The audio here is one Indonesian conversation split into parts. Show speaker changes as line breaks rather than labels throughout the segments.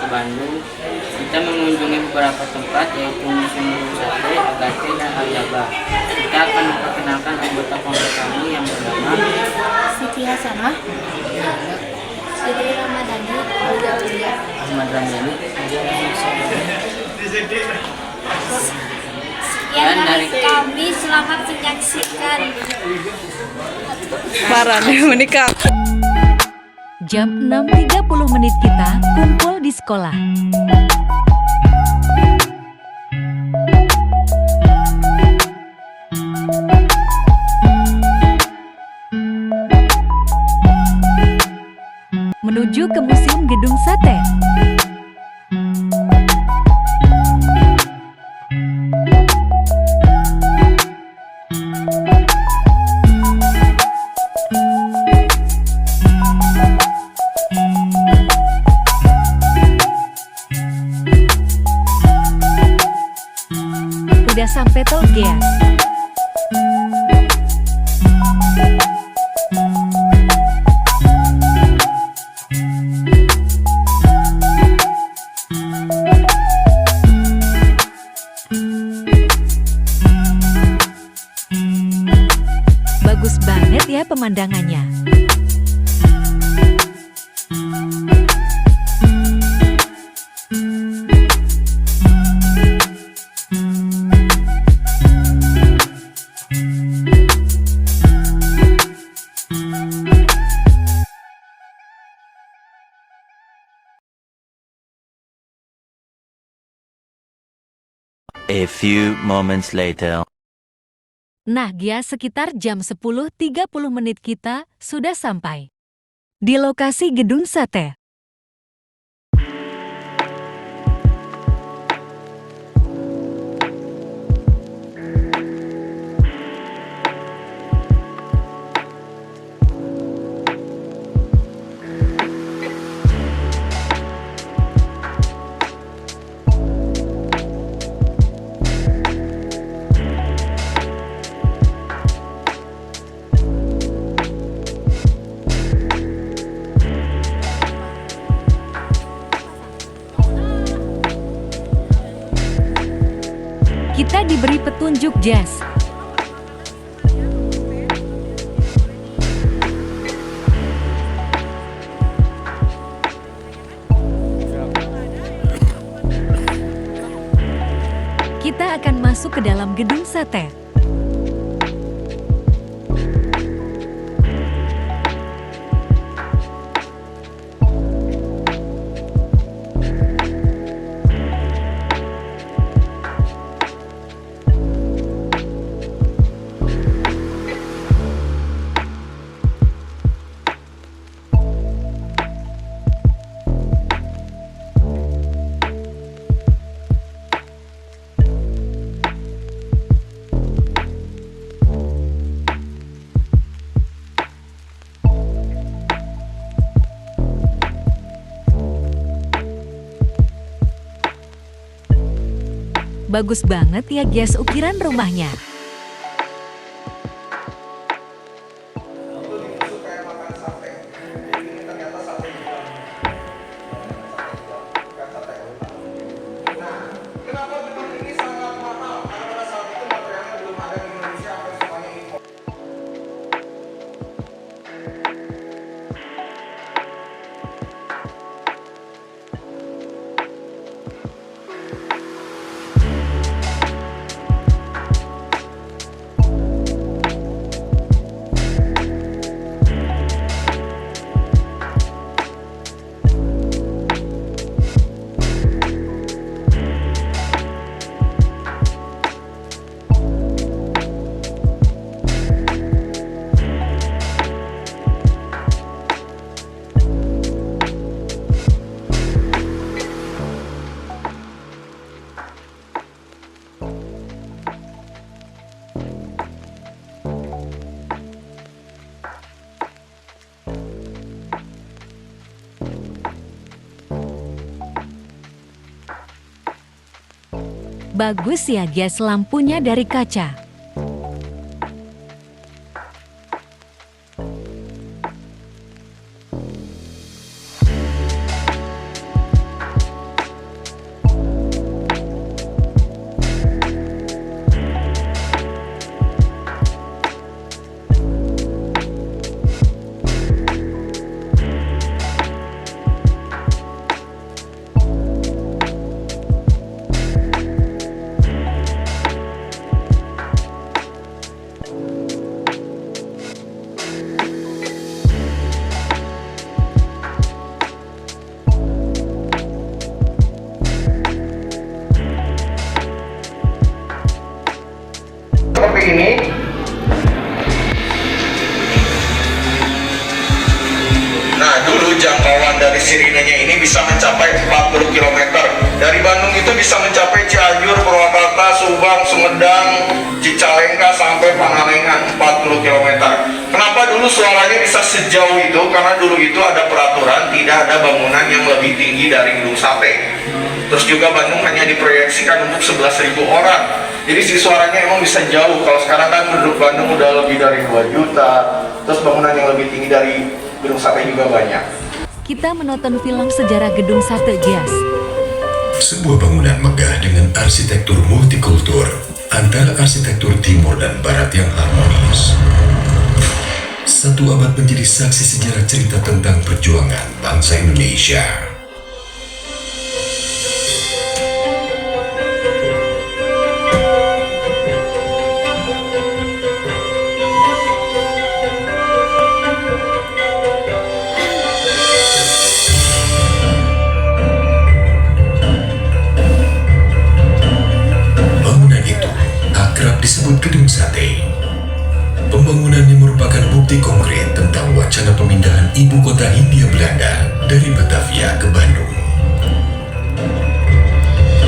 Bandung, kita mengunjungi beberapa tempat yaitu Museum Gedung Sate, Agate, dan Aljaba. Kita akan memperkenalkan anggota kelompok kami yang bernama
Siti Hasanah, Siti Ramadhani,
Ahmad Ramdhani.
Sekian dari kami, selamat menyaksikan.
Parah nih menikah.
Jam 6.30 menit kita kumpul di sekolah. Menuju ke Museum Gedung Sate. Udah sampai tol Geas. Bagus banget ya pemandangannya.
A few moments later.
Nah, sekitar jam 10.30 menit kita sudah sampai di lokasi Gedung Sate. Kita diberi petunjuk jas. Kita akan masuk ke dalam Gedung Sate. Bagus banget ya guys ukiran rumahnya. Bagus ya guys lampunya dari kaca.
Dari Bandung itu bisa mencapai Cianjur, Purwakarta, Subang, Sumedang, Cicalengka sampai Pangalengan 40 km. Kenapa dulu suaranya bisa sejauh itu? Karena dulu itu ada peraturan tidak ada bangunan yang lebih tinggi dari gedung sate. Terus juga Bandung hanya diproyeksikan untuk 11.000 orang. Jadi si suaranya emang bisa jauh. Kalau sekarang kan penduduk Bandung udah lebih dari 2 juta. Terus bangunan yang lebih tinggi dari gedung sate juga banyak.
Kita menonton film sejarah Gedung Sate Gias.
Sebuah bangunan megah dengan arsitektur multikultur antara arsitektur timur dan barat yang harmonis. Satu abad menjadi saksi sejarah cerita tentang perjuangan bangsa Indonesia. Disebut Gedung Sate. Pembangunannya merupakan bukti konkret tentang wacana pemindahan ibu kota Hindia Belanda dari Batavia ke Bandung.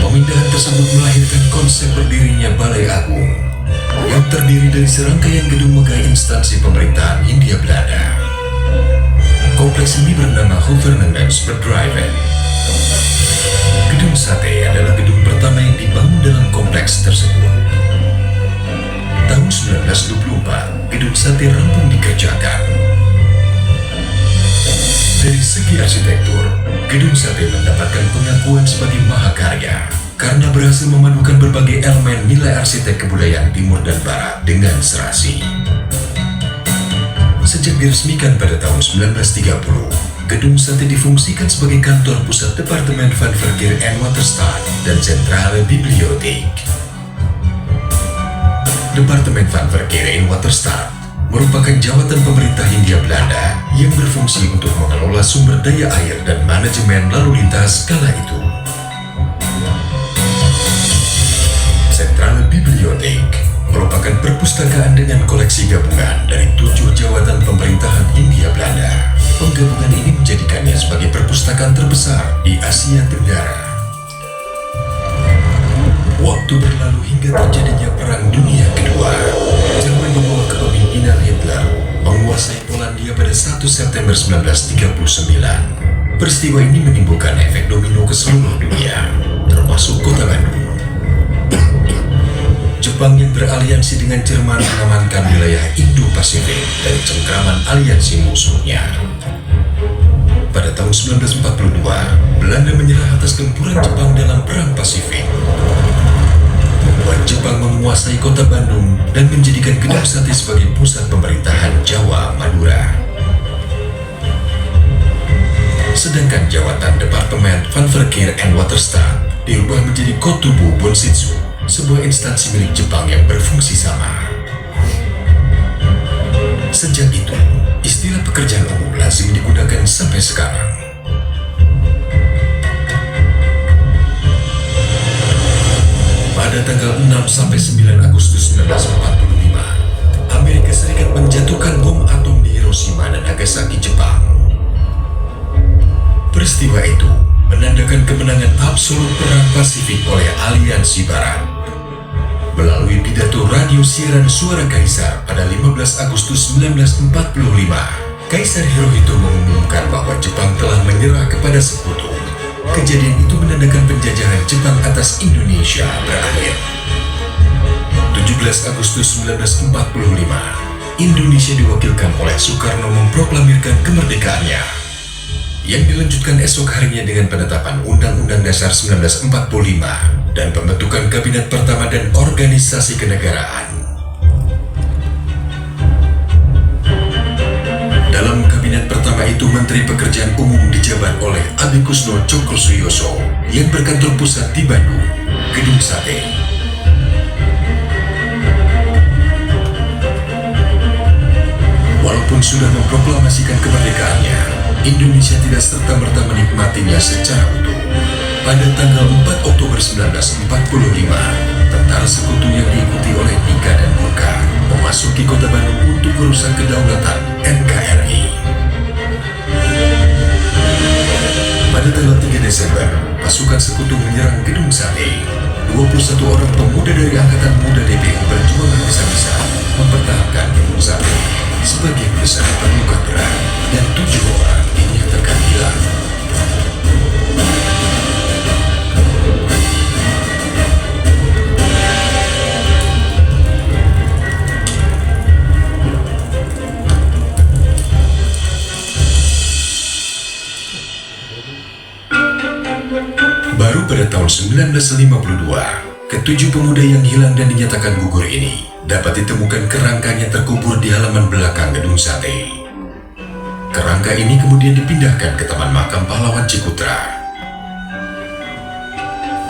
Pemindahan tersebut melahirkan konsep berdirinya Balai Agung yang terdiri dari serangkaian gedung megah instansi pemerintahan Hindia Belanda. Kompleks ini bernama Gouvernementsbedrijven. Gedung Sate adalah gedung pertama yang dibangun dalam kompleks tersebut. Tahun 1924, Gedung Sate rampung dikerjakan. Dari segi arsitektur, Gedung Sate mendapatkan pengakuan sebagai mahakarya karena berhasil memadukan berbagai elemen nilai arsitek kebudayaan Timur dan Barat dengan serasi. Sejak diresmikan pada tahun 1930, Gedung Sate difungsikan sebagai kantor pusat Departemen van Verkeer en Waterstaat dan Centrale Bibliotheek. Departemen van Verkeer en Waterstaat merupakan jawatan pemerintah Hindia Belanda yang berfungsi untuk mengelola sumber daya air dan manajemen lalu lintas kala itu. Centrale Bibliotheek merupakan perpustakaan dengan koleksi gabungan dari 7 jawatan pemerintahan Hindia Belanda. Penggabungan ini menjadikannya sebagai perpustakaan terbesar di Asia Tenggara. Waktu berlalu hingga terjadinya Perang Dunia Kedua. Jerman membawa kepemimpinan Hitler menguasai Polandia pada 1 September 1939. Peristiwa ini menimbulkan efek domino ke seluruh dunia, termasuk kota Bandung. Jepang yang beraliansi dengan Jerman mengamankan wilayah Indo-Pasifik dari cengkraman aliansi musuhnya. Pada tahun 1942, Belanda menyerah atas gempuran Jepang dalam Perang Pasifik. Membuat Jepang menguasai kota Bandung dan menjadikan Gedung Sate sebagai pusat pemerintahan Jawa Madura. Sedangkan jawatan Departemen van Verkeer en Waterstaat diubah menjadi Kotobu Bonsitsu, sebuah instansi milik Jepang yang berfungsi sama. Sejak itu, istilah pekerjaan umum lazim digunakan sampai sekarang. Pada tanggal 6-9 Agustus 1945, Amerika Serikat menjatuhkan bom atom di Hiroshima dan Nagasaki, Jepang. Peristiwa itu menandakan kemenangan absolut Perang Pasifik oleh Aliansi Barat. Melalui pidato radio siaran Suara Kaisar pada 15 Agustus 1945, Kaisar Hirohito mengumumkan bahwa Jepang telah menyerah kepada sekutu. Kejadian itu menandakan penjajahan Jepang atas Indonesia berakhir. 17 Agustus 1945, Indonesia diwakilkan oleh Soekarno memproklamirkan kemerdekaannya, yang dilanjutkan esok harinya dengan penetapan Undang-Undang Dasar 1945 dan pembentukan Kabinet pertama dan organisasi kenegaraan. Dalam kabinet pertama itu, Menteri Pekerjaan Umum dijabat oleh Adi Kusno Cokrosuyoso yang berkantor pusat di Bandung, Gedung Sate. Walaupun sudah memproklamasikan kemerdekaannya, Indonesia tidak serta-merta menikmatinya secara utuh. Pada tanggal 4 Oktober 1945, tentara sekutu yang diikuti oleh Ika dan Gurkha memasuki kota Bandung untuk merusak kedaulatan NKRI. Pada tanggal 3 Desember, pasukan sekutu menyerang Gedung Sate. 21 orang pemuda dari Angkatan Muda DPU berjuang habis-habisan mempertahankan Gedung Sate. Sebagian besar terluka berat dan 7 orang dinyatakan hilang. Baru pada tahun 1952, ketujuh pemuda yang hilang dan dinyatakan gugur ini dapat ditemukan kerangkanya terkubur di halaman belakang Gedung Sate. Kerangka ini kemudian dipindahkan ke Taman Makam Pahlawan Cikutra.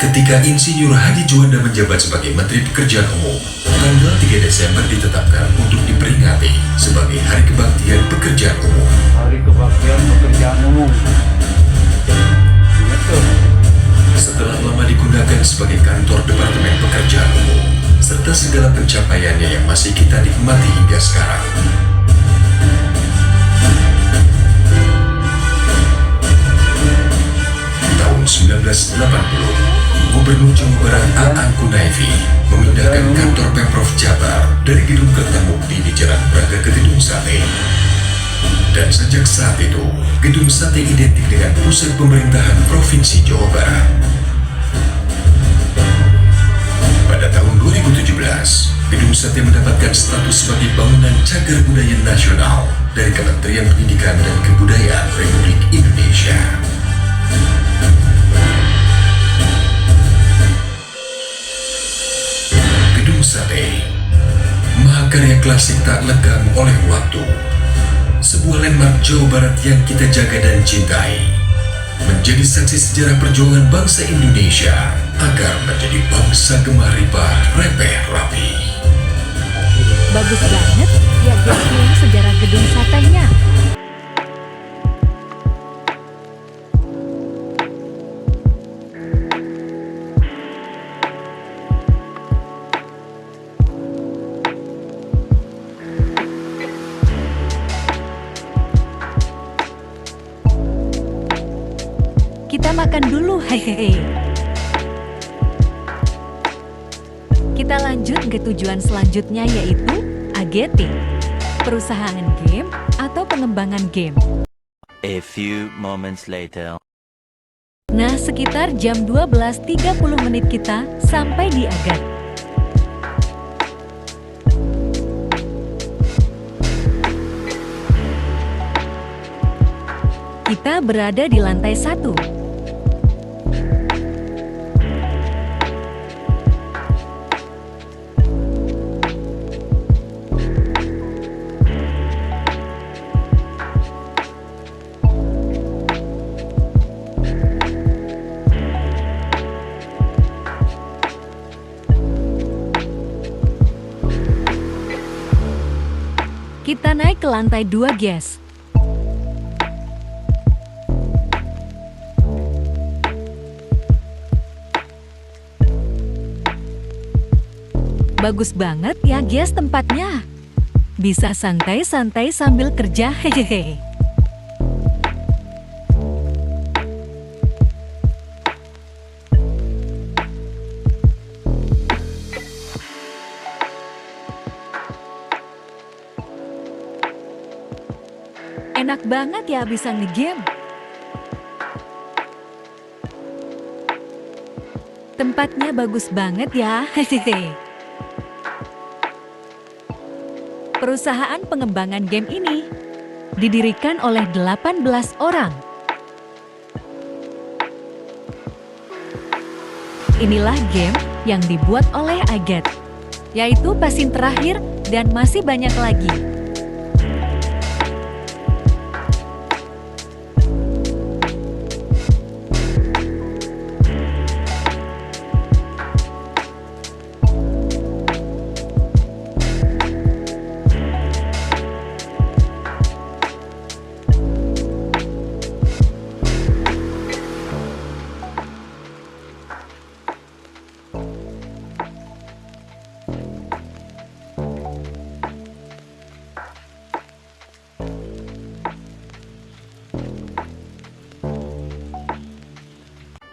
Ketika Insinyur Hadi Juanda menjabat sebagai Menteri Pekerjaan Umum, tanggal 3 Desember ditetapkan untuk diperingati sebagai Hari Kebaktian Pekerjaan Umum.
Hari Kebaktian Pekerjaan Umum. Ingat tuh.
Setelah lama digunakan sebagai kantor Departemen Pekerjaan Umum, serta segala pencapaiannya yang masih kita nikmati hingga sekarang. Tahun 1980, Gubernur Jawa Barat Aan Kunaifi memindahkan kantor Pemprov Jabar dari Gedung Kertamukti di Jalan Braga ke Gedung Sate. Dan sejak saat itu, Gedung Sate identik dengan pusat pemerintahan Provinsi Jawa Barat. Pada tahun 2017, Gedung Sate mendapatkan status sebagai bangunan cagar budaya nasional dari Kementerian Pendidikan dan Kebudayaan Republik Indonesia. Gedung Sate, mahakarya klasik tak lekang oleh waktu. Sebuah landmark Jawa Barat yang kita jaga dan cintai, menjadi saksi sejarah perjuangan bangsa Indonesia agar menjadi bangsa gemar ripah, repeh rapi.
Bagus banget ya guys film sejarah Gedung Satenya. Kita makan dulu, hehehe. Kita lanjut ke tujuan selanjutnya yaitu AGT, perusahaan game atau pengembangan game.
A few moments later.
Nah, sekitar jam 12.30 menit kita sampai di AGAT. Kita berada di lantai 1. Kita naik ke lantai 2, guys. Bagus banget ya, guys, tempatnya. Bisa santai-santai sambil kerja, hehehe. Enak banget ya bisa nge-game. Tempatnya bagus banget ya, hehehe. Perusahaan pengembangan game ini didirikan oleh 18 orang. Inilah game yang dibuat oleh AGAT, yaitu Pasin Terakhir dan masih banyak lagi.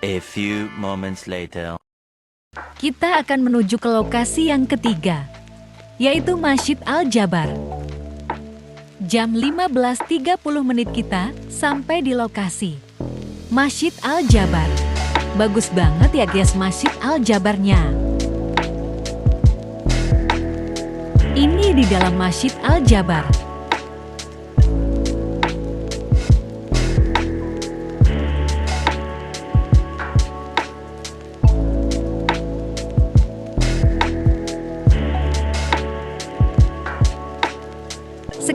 A few moments later.
Kita akan menuju ke lokasi yang ketiga, yaitu Masjid Al-Jabar. Jam 15.30 menit kita sampai di lokasi Masjid Al-Jabar. Bagus banget ya guys Masjid Al-Jabarnya. Ini di dalam Masjid Al-Jabar.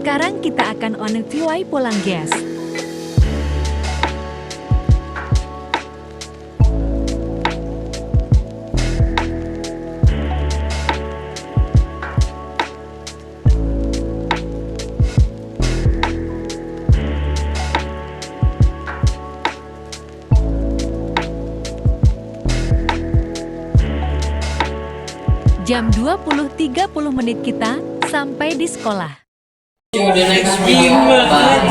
Sekarang kita akan on the way pulang guys. Jam 20.30 menit kita sampai di sekolah.
Udah naik sepeda.